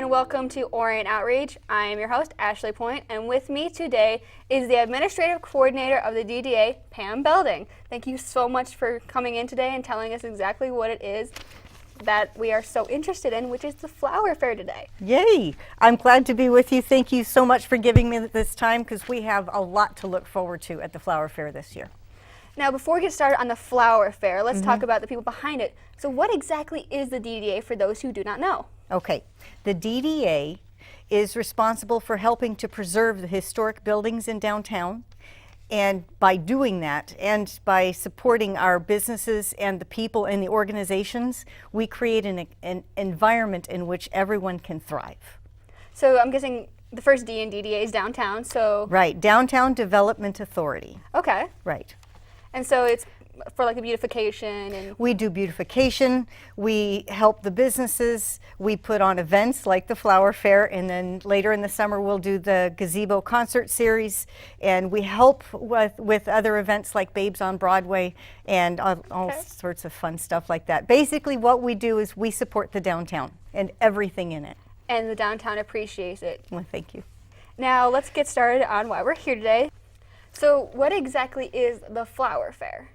and welcome to Orion Outreach. I am your host, Ashely Pointe, and with me today is the Administrative Coordinator of the DDA, Pam Belding. Thank you so much for coming in today and telling us exactly what it is that we are so interested in, which is the flower fair today. Yay! I'm glad to be with you. Thank you so much for giving me this time because we have a lot to look forward to at the flower fair this year. Now, before we get started on the flower fair, let's talk about the people behind it. So what exactly is the DDA for those who do not know? Okay, the DDA is responsible for helping to preserve the historic buildings in downtown, and by doing that and by supporting our businesses and the people and the organizations, we create an environment in which everyone can thrive. So I'm guessing the first D in DDA is downtown, so... Right, Downtown Development Authority. Okay. Right. And so it's for like the beautification and... We do beautification, we help the businesses, we put on events like the flower fair, and then later in the summer we'll do the gazebo concert series, and we help with other events like Babes on Broadway and all sorts of fun stuff like that. Basically what we do is we support the downtown and everything in it. And the downtown appreciates it. Well, thank you. Now let's get started on why we're here today. So what exactly is the flower fair?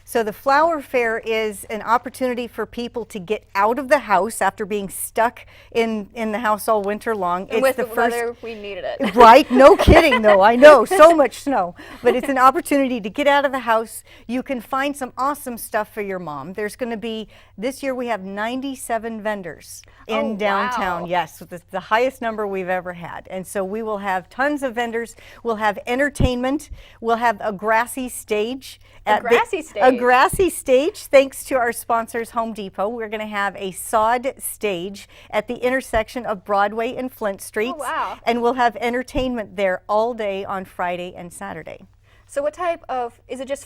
So the flower fair is an opportunity for people to get out of the house after being stuck in the house all winter long. And with the weather, we needed it. Right? No kidding though. I know, so much snow. But it's an opportunity to get out of the house. You can find some awesome stuff for your mom. There's going to be, this year we have 97 vendors in downtown. Wow. Yes, the highest number we've ever had. And so we will have tons of vendors. We'll have entertainment. We'll have a grassy stage. A grassy stage, thanks to our sponsors, Home Depot. We're going to have a sod stage at the intersection of Broadway and Flint Streets. Oh, wow. And we'll have entertainment there all day on Friday and Saturday. So what type of, is it just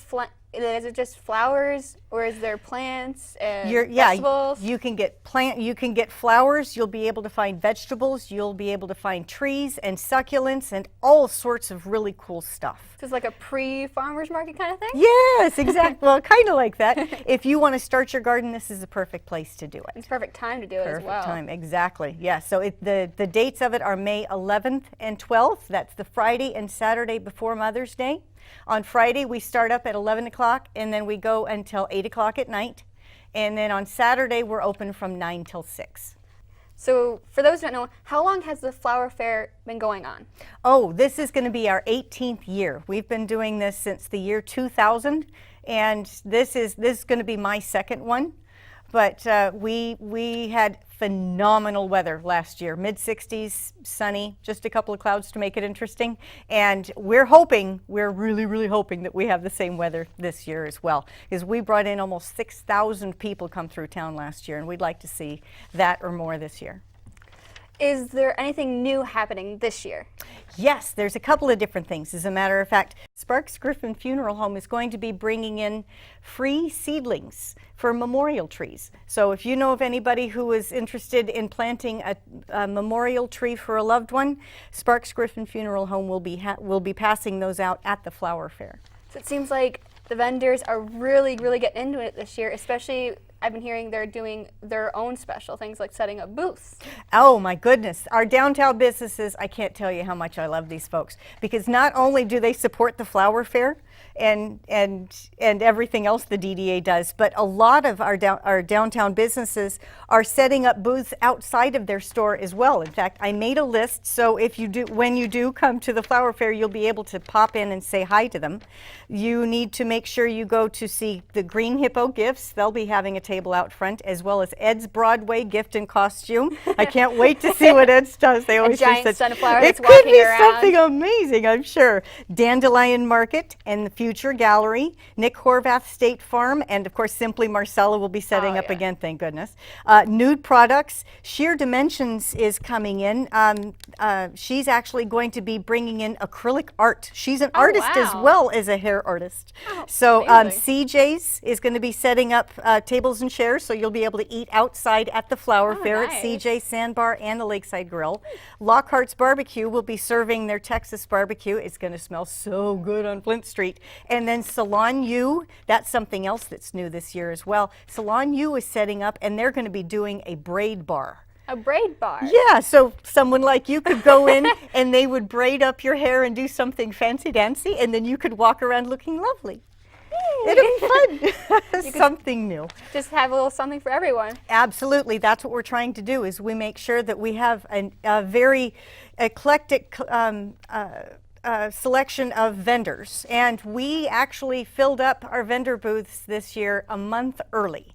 flowers, or is there plants and vegetables? You can get flowers, you'll be able to find vegetables, you'll be able to find trees and succulents and all sorts of really cool stuff. So it's like a pre-farmer's market kind of thing? Yes, exactly. Well, kind of like that. If you want to start your garden, this is the perfect place to do it. It's perfect time to do it as well. Perfect time, exactly. Yeah, so the dates of it are May 11th and 12th. That's the Friday and Saturday before Mother's Day. On Friday, we start up at 11 o'clock, and then we go until 8 o'clock at night. And then on Saturday, we're open from 9 till 6. So for those who don't know, how long has the flower fair been going on? Oh, this is going to be our 18th year. We've been doing this since the year 2000, and this is going to be my second one. But we had phenomenal weather last year, mid-60s, sunny, just a couple of clouds to make it interesting. And we're really hoping that we have the same weather this year as well, because we brought in almost 6,000 people come through town last year, and we'd like to see that or more this year. Is there anything new happening this year? Yes, there's a couple of different things. As a matter of fact, Sparks Griffin Funeral Home is going to be bringing in free seedlings for memorial trees. So if you know of anybody who is interested in planting a memorial tree for a loved one, Sparks Griffin Funeral Home will be passing those out at the flower fair. So it seems like the vendors are really getting into it this year, especially I've been hearing they're doing their own special things like setting up booths. Oh my goodness, our downtown businesses, I can't tell you how much I love these folks, because not only do they support the flower fair and everything else the DDA does, but a lot of our downtown businesses are setting up booths outside of their store as well. In fact, I made a list, so when you do come to the flower fair, you'll be able to pop in and say hi to them. You need to make sure you go to see the Green Hippo Gifts. They'll be having a table out front, as well as Ed's Broadway Gift and Costume. I can't wait to see what Ed's does. They always a giant sunflower it that's walking could be around. Something amazing, I'm sure. Dandelion Market and the Future Gallery, Nick Horvath State Farm, and of course Simply Marcella will be setting up again, thank goodness. Nude Products, Sheer Dimensions is coming in. She's actually going to be bringing in acrylic art. She's an artist as well as a hair artist. Oh, so CJ's is going to be setting up tables and chairs, so you'll be able to eat outside at the flower fair at CJ Sandbar and the Lakeside Grill. Lockhart's Barbecue will be serving their Texas barbecue. It's going to smell so good on Flint Street. And then Salon U, that's something else that's new this year as well. Salon U is setting up, and they're going to be doing a braid bar. A braid bar. Yeah, so someone like you could go in and they would braid up your hair and do something fancy-dancy, and then you could walk around looking lovely. It'll be fun. Something new. Just have a little something for everyone. Absolutely. That's what we're trying to do, is we make sure that we have a very eclectic selection of vendors. And we actually filled up our vendor booths this year a month early.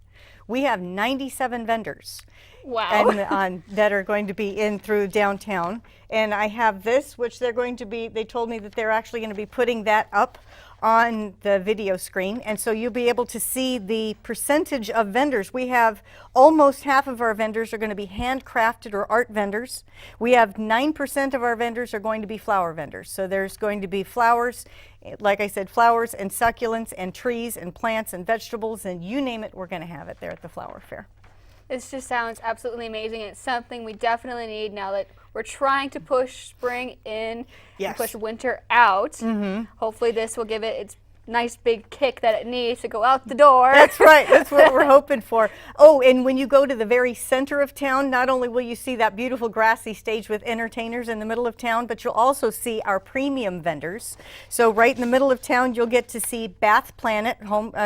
We have 97 vendors. Wow. And that are going to be in through downtown. And I have this, which they're going to be, they told me that they're actually going to be putting that up on the video screen, and so you'll be able to see the percentage of vendors. We have almost half of our vendors are going to be handcrafted or art vendors. We have 9% of our vendors are going to be flower vendors. So there's going to be flowers, like I said, flowers and succulents and trees and plants and vegetables, and you name it, we're going to have it there at the flower fair. This just sounds absolutely amazing. It's something we definitely need now that we're trying to push spring in and push winter out. Hopefully this will give it its nice big kick that it needs to go out the door. That's right. That's what we're hoping for. Oh, and when you go to the very center of town, not only will you see that beautiful grassy stage with entertainers in the middle of town, but you'll also see our premium vendors. So right in the middle of town, you'll get to see Bath Planet.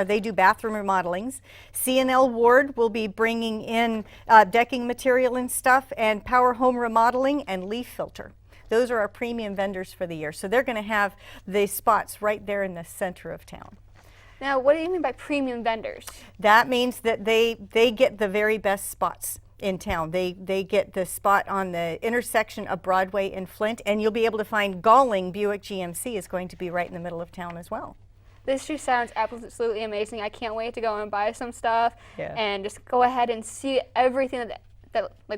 They do bathroom remodelings. C&L Ward will be bringing in decking material and stuff, and Power Home Remodeling and Leaf Filter. Those are our premium vendors for the year. So they're going to have the spots right there in the center of town. Now, what do you mean by premium vendors? That means that they get the very best spots in town. They get the spot on the intersection of Broadway and Flint, and you'll be able to find Galling Buick GMC is going to be right in the middle of town as well. This just sounds absolutely amazing. I can't wait to go and buy some stuff and just go ahead and see everything that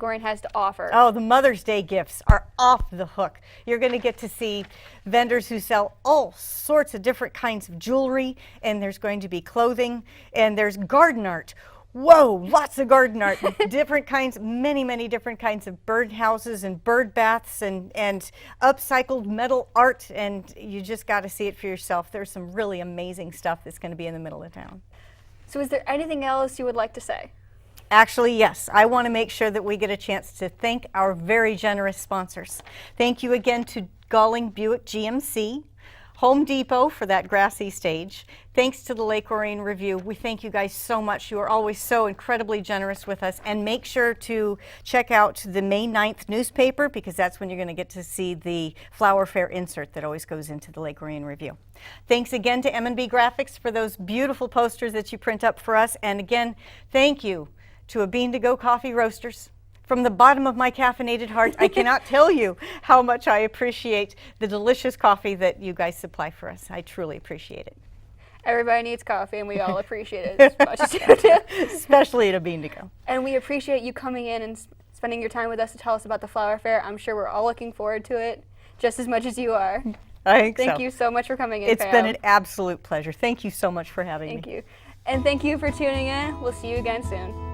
Orion has to offer. Oh, the Mother's Day gifts are off the hook. You're going to get to see vendors who sell all sorts of different kinds of jewelry, and there's going to be clothing, and there's garden art. Whoa, lots of garden art, different kinds, many different kinds of bird houses and bird baths and upcycled metal art, and you just got to see it for yourself. There's some really amazing stuff that's going to be in the middle of town. So is there anything else you would like to say? Actually, yes. I want to make sure that we get a chance to thank our very generous sponsors. Thank you again to Galling Buick GMC, Home Depot for that grassy stage. Thanks to the Lake Orion Review. We thank you guys so much. You are always so incredibly generous with us. And make sure to check out the May 9th newspaper, because that's when you're going to get to see the Flower Fair insert that always goes into the Lake Orion Review. Thanks again to M&B Graphics for those beautiful posters that you print up for us. And again, thank you to A Bean to Go Coffee Roasters. From the bottom of my caffeinated heart, I cannot tell you how much I appreciate the delicious coffee that you guys supply for us. I truly appreciate it. Everybody needs coffee, and we all appreciate it as much as you do. Especially at A Bean to Go. And we appreciate you coming in and spending your time with us to tell us about the Flower Fair. I'm sure we're all looking forward to it just as much as you are. I think so. Thank you so much for coming in, It's Pam. been an absolute pleasure. Thank you so much for having me. Thank you. And thank you for tuning in. We'll see you again soon.